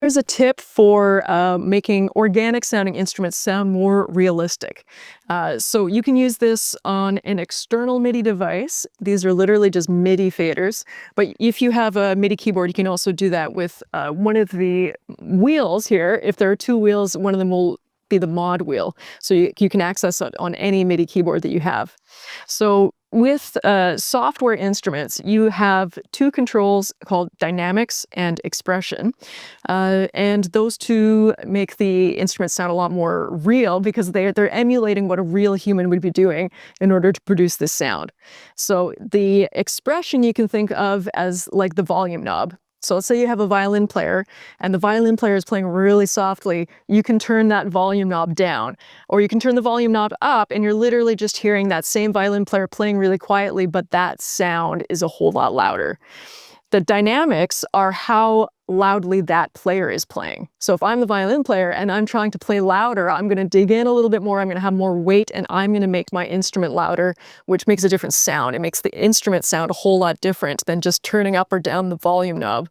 Here's a tip for making organic sounding instruments sound more realistic. So you can use this on an external MIDI device. These are literally just MIDI faders. But if you have a MIDI keyboard, you can also do that with one of the wheels here. If there are two wheels, one of them will be the mod wheel. So you can access it on any MIDI keyboard that you have. So with software instruments, you have two controls called dynamics and expression. And those two make the instrument sound a lot more real because they're emulating what a real human would be doing in order to produce this sound. So the expression you can think of as like the volume knob. So let's say you have a violin player and the violin player is playing really softly. You can turn that volume knob down, or you can turn the volume knob up and you're literally just hearing that same violin player playing really quietly, but that sound is a whole lot louder. The dynamics are how loudly that player is playing. So if I'm the violin player and I'm trying to play louder, I'm going to dig in a little bit more, I'm going to have more weight, and I'm going to make my instrument louder, which makes a different sound. It makes the instrument sound a whole lot different than just turning up or down the volume knob.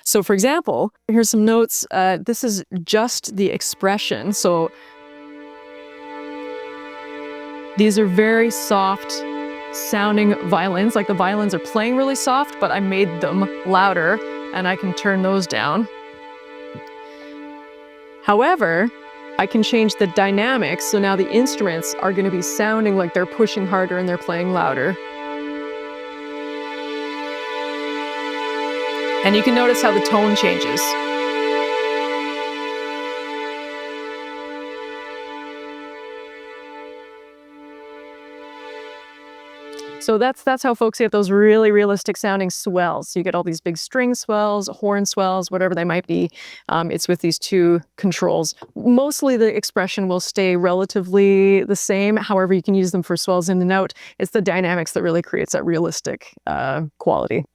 So for example, here's some notes. This is just the expression. So these are very soft sounding violins, like the violins are playing really soft, but I made them louder and I can turn those down. However, I can change the dynamics, so now the instruments are going to be sounding like they're pushing harder and they're playing louder. And you can notice how the tone changes. So that's how folks get those really realistic sounding swells. So you get all these big string swells, horn swells, whatever they might be. It's with these two controls. Mostly the expression will stay relatively the same. However, you can use them for swells in and out. It's the dynamics that really creates that realistic quality.